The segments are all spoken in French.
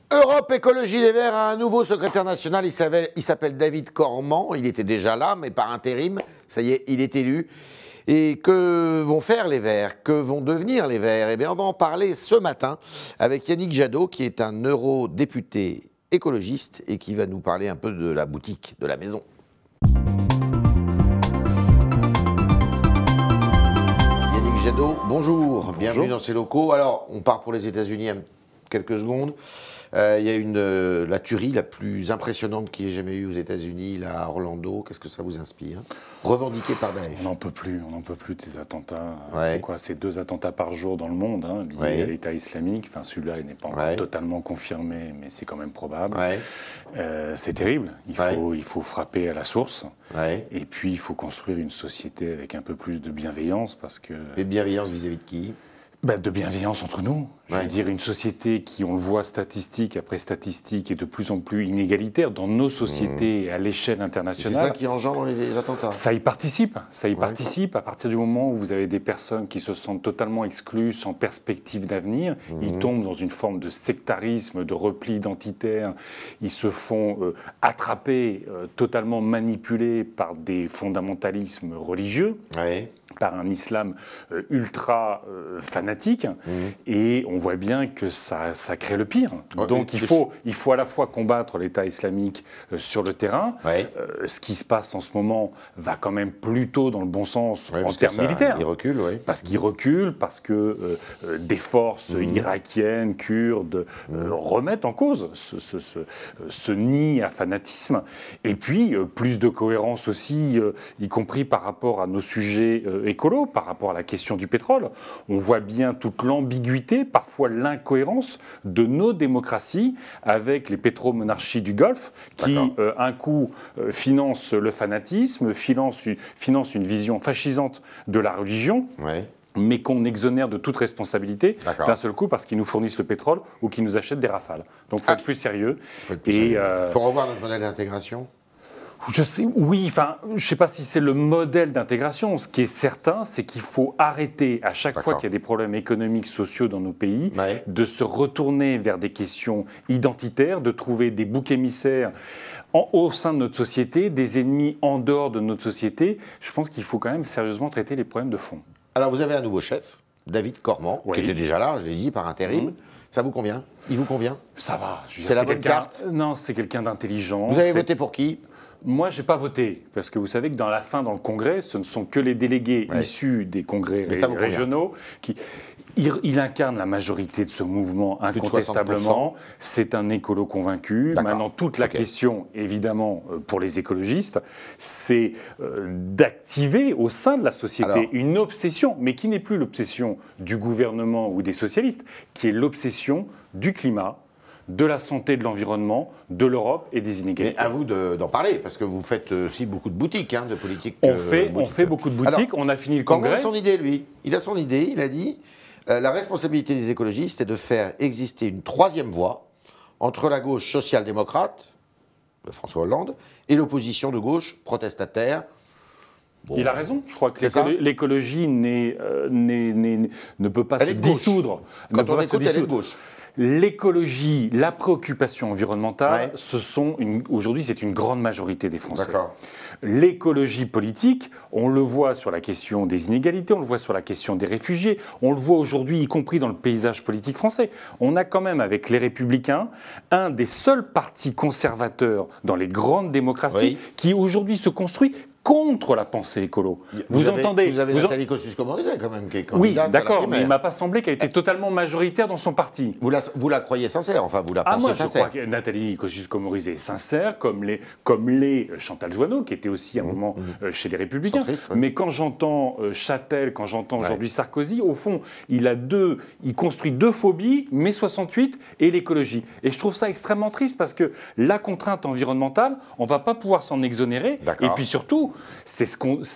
Europe Écologie Les Verts a un nouveau secrétaire national, il s'appelle David Cormand, il était déjà là, mais par intérim, ça y est, il est élu. Et que vont faire les Verts? Que vont devenir les Verts? Eh bien, on va en parler ce matin avec Yannick Jadot, qui est un eurodéputé écologiste et qui va nous parler un peu de la boutique, de la maison. Yannick Jadot, bonjour, bienvenue dans ces locaux. Alors, on part pour les États-Unis quelques secondes. Il y a la tuerie la plus impressionnante qu'il y ait jamais eu aux États-Unis, là, à Orlando. Qu'est-ce que ça vous inspire? Revendiqué par Daesh. On n'en peut plus de ces attentats. Ouais. C'est quoi? C'est 2 attentats par jour dans le monde, hein, liés à l'État islamique. Enfin, celui-là, il n'est pas encore totalement confirmé, mais c'est quand même probable. C'est terrible. Il faut frapper à la source. Et puis, il faut construire une société avec un peu plus de bienveillance, parce que... Et de bienveillance vis-à-vis de qui? De bienveillance entre nous. Je veux dire, une société qui, on le voit statistique après statistique, est de plus en plus inégalitaire dans nos sociétés et à l'échelle internationale. C'est ça qui engendre les attentats. Ça y participe. Ça y participe. À partir du moment où vous avez des personnes qui se sentent totalement exclues, sans perspective d'avenir, ils tombent dans une forme de sectarisme, de repli identitaire. Ils se font attraper, totalement manipulés par des fondamentalismes religieux. Par un islam ultra fanatique, et on voit bien que ça crée le pire. Donc il faut à la fois combattre l'État islamique sur le terrain. Ce qui se passe en ce moment va quand même plutôt dans le bon sens en termes militaires. Il recule, Parce qu'il recule, parce que des forces irakiennes, kurdes, remettent en cause ce nid à fanatisme. Et puis, plus de cohérence aussi, y compris par rapport à nos sujets écolo, par rapport à la question du pétrole. On voit bien toute l'ambiguïté, parfois l'incohérence de nos démocraties avec les pétromonarchies du Golfe qui, un coup, financent le fanatisme, financent une vision fascisante de la religion. Mais qu'on exonère de toute responsabilité d'un seul coup parce qu'ils nous fournissent le pétrole ou qu'ils nous achètent des rafales. Donc il faut être plus sérieux. Il faut revoir notre modèle d'intégration. Je sais pas si c'est le modèle d'intégration. Ce qui est certain, c'est qu'il faut arrêter, à chaque fois qu'il y a des problèmes économiques, sociaux dans nos pays, de se retourner vers des questions identitaires, de trouver des boucs émissaires au sein de notre société, des ennemis en dehors de notre société. Je pense qu'il faut quand même sérieusement traiter les problèmes de fond. Alors vous avez un nouveau chef, David Cormand, qui était déjà là, je l'ai dit, par intérim. Ça vous convient? Il vous convient? Ça va. C'est la bonne carte? Non, c'est quelqu'un d'intelligent. Vous avez voté pour qui? Moi, je n'ai pas voté, parce que vous savez que dans le congrès, ce ne sont que les délégués issus des congrès régionaux qui... Il incarne la majorité de ce mouvement, incontestablement. C'est un écolo convaincu. Maintenant, toute la question, évidemment, pour les écologistes, c'est d'activer au sein de la société une obsession, mais qui n'est plus l'obsession du gouvernement ou des socialistes, qui est l'obsession du climat, de la santé, de l'environnement, de l'Europe et des inégalités. Mais à vous d'en parler, parce que vous faites aussi beaucoup de boutiques, de politique. On fait beaucoup de boutiques, on a fini le congrès. Comment a son idée, lui? Il a son idée, il a dit, la responsabilité des écologistes est de faire exister une troisième voie entre la gauche social-démocrate, de François Hollande, et l'opposition de gauche protestataire. Il a raison. Je crois que l'écologie ne peut pas se dissoudre. Quand on écoute, elle est de gauche. L'écologie, la préoccupation environnementale, aujourd'hui, c'est une grande majorité des Français. L'écologie politique, on le voit sur la question des inégalités, on le voit sur la question des réfugiés, on le voit aujourd'hui, y compris dans le paysage politique français. On a quand même, avec les Républicains, un des seuls partis conservateurs dans les grandes démocraties qui aujourd'hui se construit contre la pensée écolo. Vous entendez? Vous avez Nathalie Kosciusko-Morizet quand même, qui est candidate à la primaire. Mais il ne m'a pas semblé qu'elle était totalement majoritaire dans son parti. Vous la croyez sincère, enfin vous la pensez sincère? Je crois que Nathalie Kosciusko-Morizet est sincère, comme les Chantal Joanneau, qui était aussi à un moment chez les Républicains. Mais quand j'entends Châtel, quand j'entends aujourd'hui Sarkozy, au fond, il construit 2 phobies, mai 68 et l'écologie. Et je trouve ça extrêmement triste parce que la contrainte environnementale, on ne va pas pouvoir s'en exonérer. Et puis surtout, C'est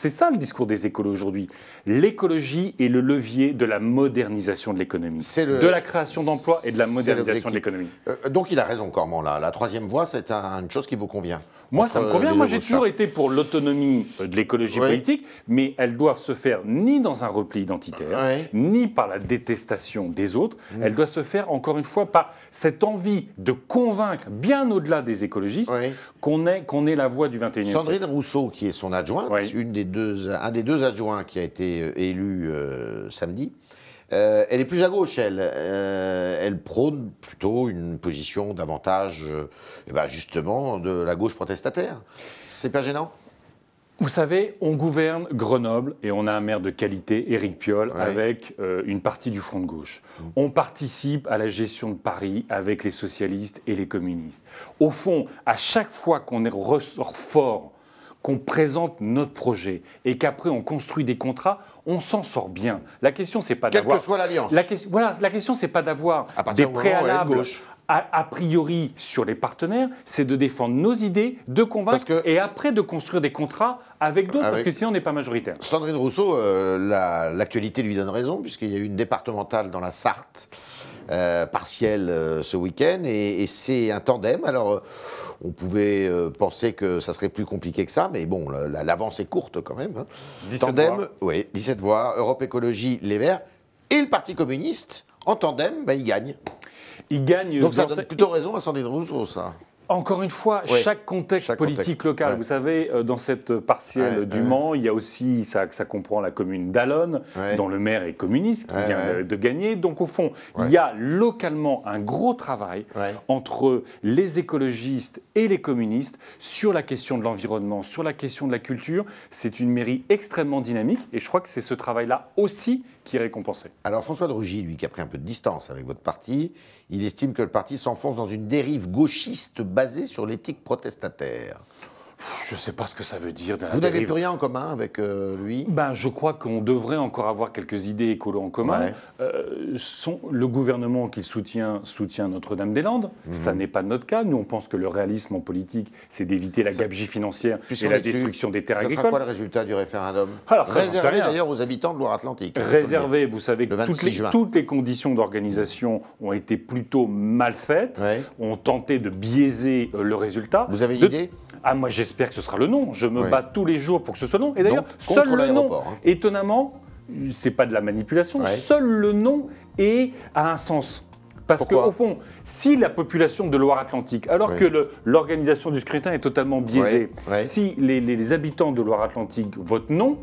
ça le discours des écolos aujourd'hui. L'écologie est le levier de la modernisation de l'économie, de la création d'emplois et de la modernisation de l'économie. Donc il a raison, Cormand, là. La troisième voie, c'est une chose qui vous convient. Moi, ça me convient. Moi, j'ai toujours été pour l'autonomie de l'écologie politique, mais elles doivent se faire ni dans un repli identitaire, ni par la détestation des autres. Elles doivent se faire, encore une fois, par cette envie de convaincre, bien au-delà des écologistes, qu'on est la voie du 21e siècle. Sandrine Rousseau, qui est son adjointe, un des deux adjoints qui a été élu samedi, elle est plus à gauche, elle prône plutôt une position davantage, justement, de la gauche protestataire. C'est pas gênant ? Vous savez, on gouverne Grenoble et on a un maire de qualité, Éric Piolle, avec une partie du front de gauche. On participe à la gestion de Paris avec les socialistes et les communistes. Au fond, à chaque fois qu'on ressort fort, qu'on présente notre projet et qu'après on construit des contrats, on s'en sort bien. La question, c'est pas d'avoir... Quelle que soit l'alliance. La question, c'est pas d'avoir des préalables a priori sur les partenaires, c'est de défendre nos idées, de convaincre et après de construire des contrats avec d'autres, parce que sinon on n'est pas majoritaire. Sandrine Rousseau, l'actualité lui donne raison, puisqu'il y a eu une départementale dans la Sarthe, partielle ce week-end, et c'est un tandem. Alors, on pouvait penser que ça serait plus compliqué que ça, mais bon, l'avance est courte quand même. 17 tandem, voix. Oui, 17 voix, Europe Écologie, Les Verts, et le Parti communiste, en tandem, il gagne. Il gagne. Donc ça donne plutôt raison à Sandrine Rousseau, ça. Encore une fois, chaque contexte politique local. Vous savez, dans cette partielle du Mans, il y a aussi, ça comprend la commune d'Allonnes, dont le maire est communiste, qui vient de gagner. Donc au fond, il y a localement un gros travail entre les écologistes et les communistes sur la question de l'environnement, sur la question de la culture. C'est une mairie extrêmement dynamique et je crois que c'est ce travail-là aussi qui est récompensé. Alors François de Rugy, lui, qui a pris un peu de distance avec votre parti, il estime que le parti s'enfonce dans une dérive gauchiste basée sur l'éthique protestataire. Je ne sais pas ce que ça veut dire. Vous n'avez plus rien en commun avec lui ? Je crois qu'on devrait encore avoir quelques idées écolo en commun. Le gouvernement qu'il soutient Notre-Dame-des-Landes. Ça n'est pas notre cas. Nous, on pense que le réalisme en politique, c'est d'éviter la gabegie financière et la destruction des terres agricoles. Ça sera quoi le résultat du référendum ? Réservé d'ailleurs aux habitants de Loire-Atlantique. Réservé, vous savez que toutes les conditions d'organisation ont été plutôt mal faites, ont tenté de biaiser le résultat. Vous avez une idée ? Moi, j'espère que ce sera le non. Je me bats tous les jours pour que ce soit le non. Et d'ailleurs, seul le non, étonnamment, c'est pas de la manipulation, seul le non a un sens. Parce qu'au fond, si la population de Loire-Atlantique, alors que l'organisation du scrutin est totalement biaisée, si les habitants de Loire-Atlantique votent non,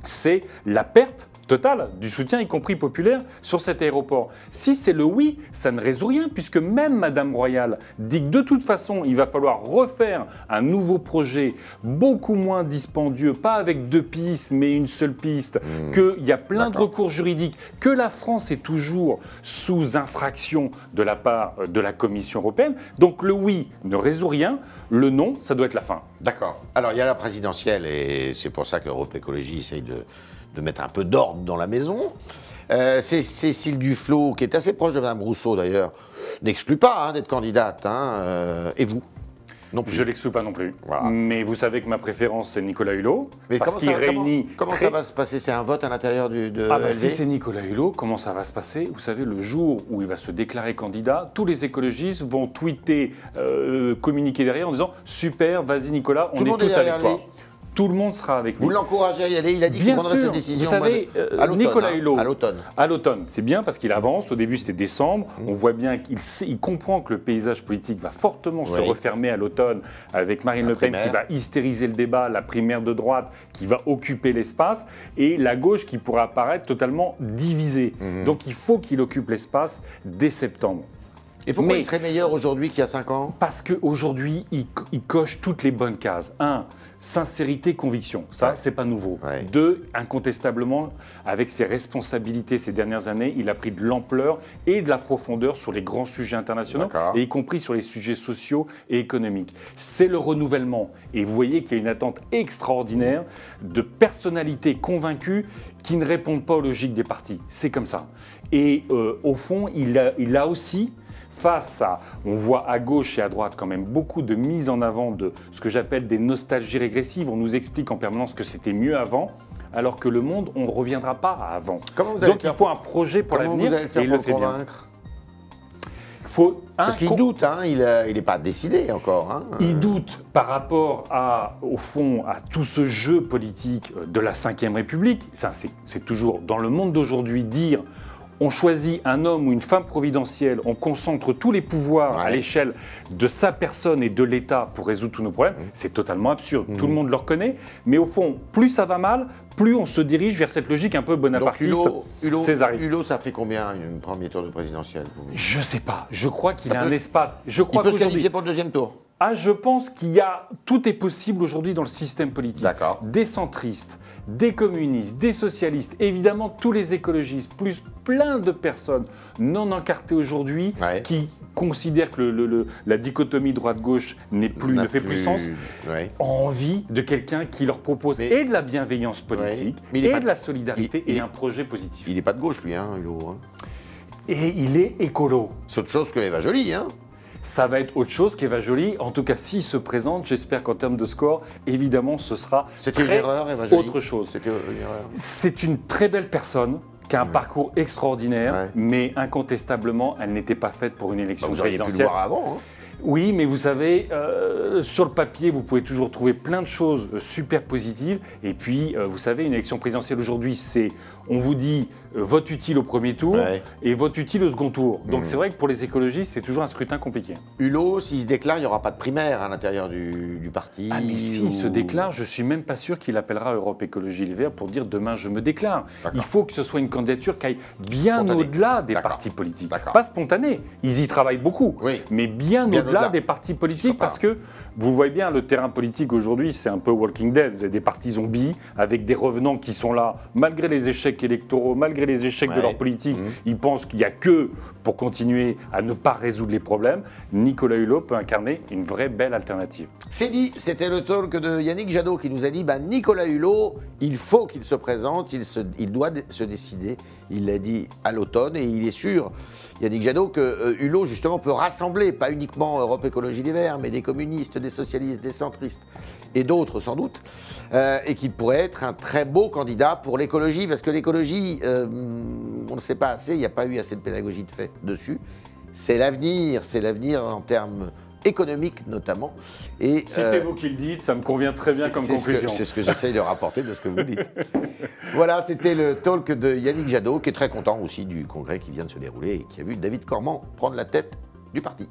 c'est la perte totale du soutien, y compris populaire, sur cet aéroport. Si c'est le oui, ça ne résout rien, puisque même Madame Royal dit que de toute façon, il va falloir refaire un nouveau projet beaucoup moins dispendieux, pas avec 2 pistes, mais une seule piste, qu'il y a plein de recours juridiques, que la France est toujours sous infraction de la part de la Commission européenne. Donc le oui ne résout rien, le non, ça doit être la fin. D'accord. Alors il y a la présidentielle, et c'est pour ça qu'Europe Écologie essaye de mettre un peu d'ordre dans la maison. C'est Cécile Duflot, qui est assez proche de Mme Rousseau d'ailleurs, n'exclut pas d'être candidate. Et vous ? Non plus. Je ne l'exclus pas non plus. Voilà. Mais vous savez que ma préférence, c'est Nicolas Hulot. Mais comment ça va se passer ? C'est un vote à l'intérieur de LV ? Si c'est Nicolas Hulot, comment ça va se passer ? Vous savez, le jour où il va se déclarer candidat, tous les écologistes vont tweeter, communiquer derrière en disant « Super, vas-y Nicolas, on est tous avec toi ». Tout le monde sera avec lui. Vous l'encouragez à y aller, il a dit qu'il prendrait cette décision. Vous savez, Nicolas Hulot, à l'automne. À l'automne, c'est bien parce qu'il avance. Au début, c'était décembre. On voit bien qu'il comprend que le paysage politique va fortement se refermer à l'automne avec Marine Le Pen qui va hystériser le débat, la primaire de droite qui va occuper l'espace et la gauche qui pourra apparaître totalement divisée. Donc il faut qu'il occupe l'espace dès septembre. Et pourquoi il serait meilleur aujourd'hui qu'il y a 5 ans ? Parce qu'aujourd'hui, il coche toutes les bonnes cases. 1. Sincérité, conviction, ça c'est pas nouveau. 2, incontestablement, avec ses responsabilités ces dernières années, il a pris de l'ampleur et de la profondeur sur les grands sujets internationaux, et y compris sur les sujets sociaux et économiques. C'est le renouvellement, et vous voyez qu'il y a une attente extraordinaire de personnalités convaincues qui ne répondent pas aux logiques des partis. C'est comme ça. Et au fond, il a aussi face à, on voit à gauche et à droite quand même beaucoup de mise en avant de ce que j'appelle des nostalgies régressives. On nous explique en permanence que c'était mieux avant, alors que le monde, on ne reviendra pas à avant. Donc il faut un projet pour l'avenir. Comment vous allez le faire et pour il le fait le bien. convaincre? Parce qu'il doute, hein, il n'est pas décidé encore. Hein. Il doute par rapport au fond, à tout ce jeu politique de la Ve République. Enfin, c'est toujours, dans le monde d'aujourd'hui, dire on choisit un homme ou une femme providentielle, on concentre tous les pouvoirs à l'échelle de sa personne et de l'État pour résoudre tous nos problèmes, c'est totalement absurde. Tout le monde le reconnaît, mais au fond, plus ça va mal, plus on se dirige vers cette logique un peu bonapartiste, césariste. Hulot, ça fait combien un premier tour de présidentielle? Je sais pas. Je crois qu'il a un espace. Je crois il peut se qualifier pour le deuxième tour. Je pense qu'il y a tout est possible aujourd'hui dans le système politique. D'accord. Des centristes, des communistes, des socialistes, évidemment tous les écologistes, plus plein de personnes non encartées aujourd'hui qui considèrent que la dichotomie droite-gauche ne fait plus sens, ont envie de quelqu'un qui leur propose et de la bienveillance politique, et de la solidarité et un projet positif. Il n'est pas de gauche, lui, hein, Hulot. Hein. Et il est écolo. C'est autre chose que Eva Joly, hein. Ça va être autre chose qu'Eva Joly. En tout cas, s'il se présente, j'espère qu'en termes de score, évidemment, ce sera une erreur, Eva Joly. Autre chose. C'était une erreur. C'est une très belle personne qui a un parcours extraordinaire, mais incontestablement, elle n'était pas faite pour une élection présidentielle. Vous auriez pu le voir avant, hein. Oui, mais vous savez, sur le papier, vous pouvez toujours trouver plein de choses super positives. Et puis, vous savez, une élection présidentielle aujourd'hui, c'est, on vous dit, vote utile au premier tour et vote utile au second tour. Donc c'est vrai que pour les écologistes, c'est toujours un scrutin compliqué. Hulot, s'il se déclare, il n'y aura pas de primaire à l'intérieur du parti. Ah mais s'il se déclare, je ne suis même pas sûr qu'il appellera Europe Écologie Les Verts pour dire demain je me déclare. Il faut que ce soit une candidature qui aille bien au-delà des partis politiques. Pas spontanée, ils y travaillent beaucoup, mais bien au-delà des partis politiques parce que vous voyez bien, le terrain politique aujourd'hui, c'est un peu Walking Dead. Vous avez des partis zombies avec des revenants qui sont là, malgré les échecs électoraux, malgré les échecs de leur politique. Ils pensent qu'il n'y a que pour continuer à ne pas résoudre les problèmes. Nicolas Hulot peut incarner une vraie belle alternative. C'est dit, c'était le talk de Yannick Jadot qui nous a dit Nicolas Hulot, il faut qu'il se présente, il doit se décider. Il l'a dit à l'automne et il est sûr, Yannick Jadot, que Hulot justement peut rassembler, pas uniquement Europe Écologie Les Verts, mais des communistes, des socialistes, des centristes et d'autres sans doute, et qui pourrait être un très beau candidat pour l'écologie, parce que l'écologie, on ne sait pas assez, il n'y a pas eu assez de pédagogie de fait dessus. C'est l'avenir en termes économiques notamment. Et, si c'est vous qui le dites, ça me convient très bien comme conclusion. C'est ce que j'essaye de rapporter de ce que vous dites. Voilà, c'était le talk de Yannick Jadot, qui est très content aussi du congrès qui vient de se dérouler et qui a vu David Cormand prendre la tête du parti.